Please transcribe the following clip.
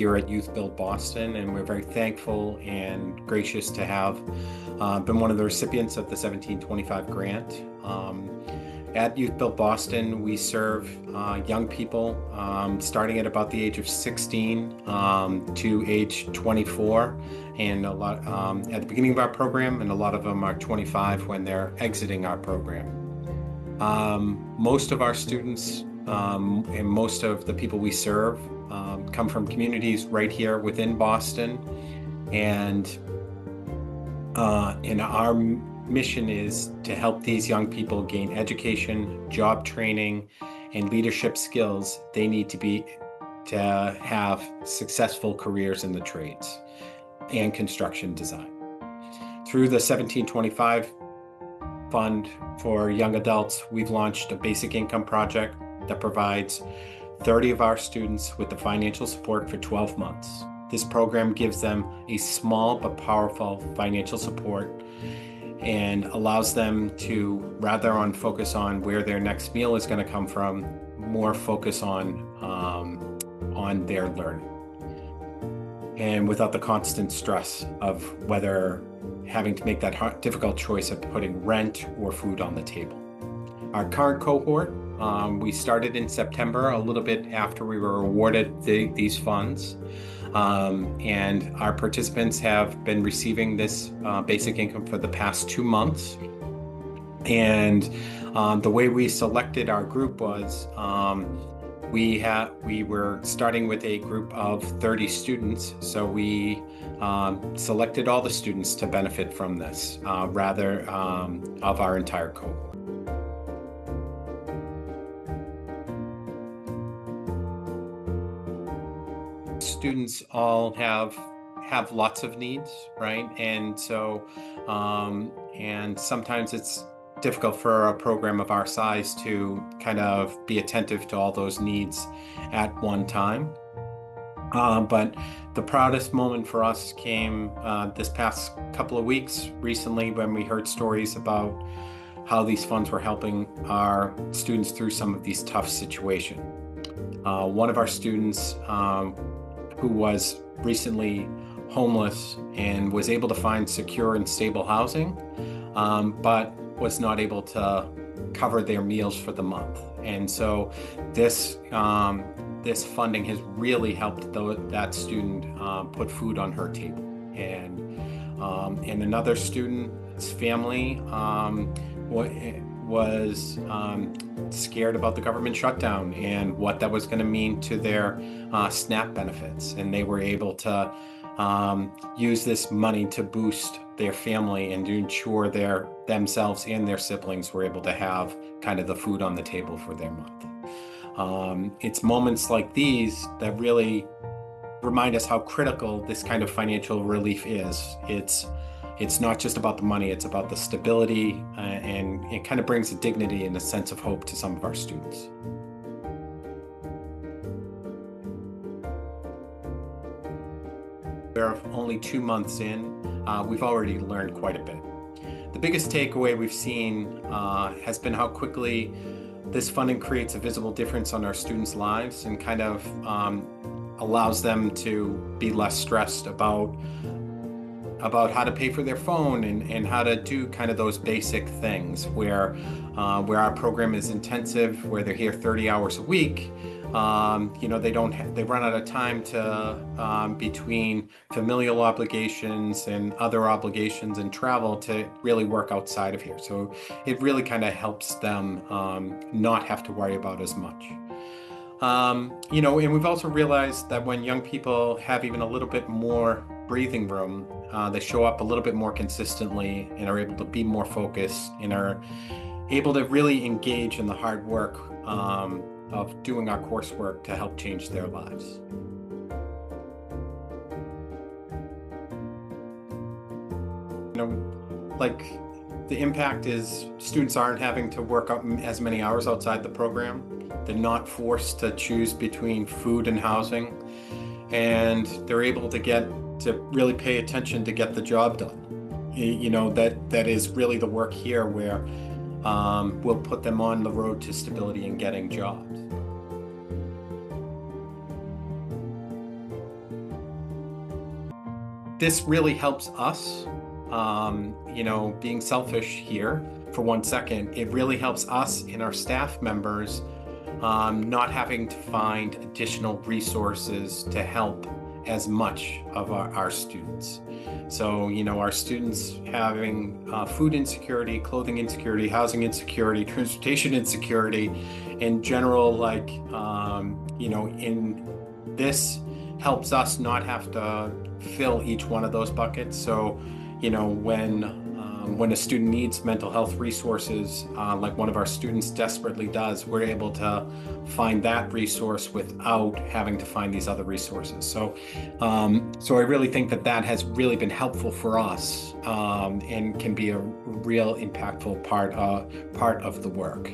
here at YouthBuild Boston, and we're very thankful and gracious to have been one of the recipients of the 1725 grant. At YouthBuild Boston, we serve young people starting at about the age of 16 to age 24, and a lot at the beginning of our program, and a lot of them are 25 when they're exiting our program. Most of our students and most of the people we serve come from communities right here within Boston, and our mission is to help these young people gain education, job training, and leadership skills they need to have successful careers in the trades and construction design. Through the 1725 Fund for Young Adults, we've launched a basic income project that provides 30 of our students with the financial support for 12 months. This program gives them a small but powerful financial support and allows them to, rather than focus on where their next meal is going to come from, more focus on their learning, and without the constant stress of whether having to make that difficult choice of putting rent or food on the table. Our current cohort, we started in September, a little bit after we were awarded these funds. And our participants have been receiving this basic income for the past 2 months. And the way we selected our group was we were starting with a group of 30 students. So we selected all the students to benefit from this rather of our entire cohort. Students all have lots of needs, right? And so, and sometimes it's difficult for a program of our size to kind of be attentive to all those needs at one time. But the proudest moment for us came this past couple of weeks recently when we heard stories about how these funds were helping our students through some of these tough situations. One of our students who was recently homeless and was able to find secure and stable housing, but was not able to cover their meals for the month. And so this funding has really helped that student put food on her table. And another student's family was scared about the government shutdown and what that was going to mean to their SNAP benefits. And they were able to use this money to boost their family and to ensure themselves and their siblings were able to have kind of the food on the table for their month. It's moments like these that really remind us how critical this kind of financial relief is. It's not just about the money, it's about the stability, and it kind of brings a dignity and a sense of hope to some of our students. We're only 2 months in, we've already learned quite a bit. The biggest takeaway we've seen has been how quickly this funding creates a visible difference on our students' lives and kind of allows them to be less stressed about how to pay for their phone and how to do kind of those basic things where our program is intensive, where they're here 30 hours a week. They run out of time to between familial obligations and other obligations and travel to really work outside of here. So it really kind of helps them not have to worry about as much. And we've also realized that when young people have even a little bit more breathing room, they show up a little bit more consistently and are able to be more focused and are able to really engage in the hard work of doing our coursework to help change their lives. Like the impact is students aren't having to work up as many hours outside the program. They're not forced to choose between food and housing, and they're able to really pay attention to get the job done. That is really the work here where we'll put them on the road to stability and getting jobs. this really helps us, being selfish here for 1 second, it really helps us and our staff members not having to find additional resources to help as much of our students. So, our students having food insecurity, clothing insecurity, housing insecurity, transportation insecurity, in general, in this helps us not have to fill each one of those buckets. So, when a student needs mental health resources, like one of our students desperately does, we're able to find that resource without having to find these other resources. So I really think that has really been helpful for us, and can be a real impactful part of the work,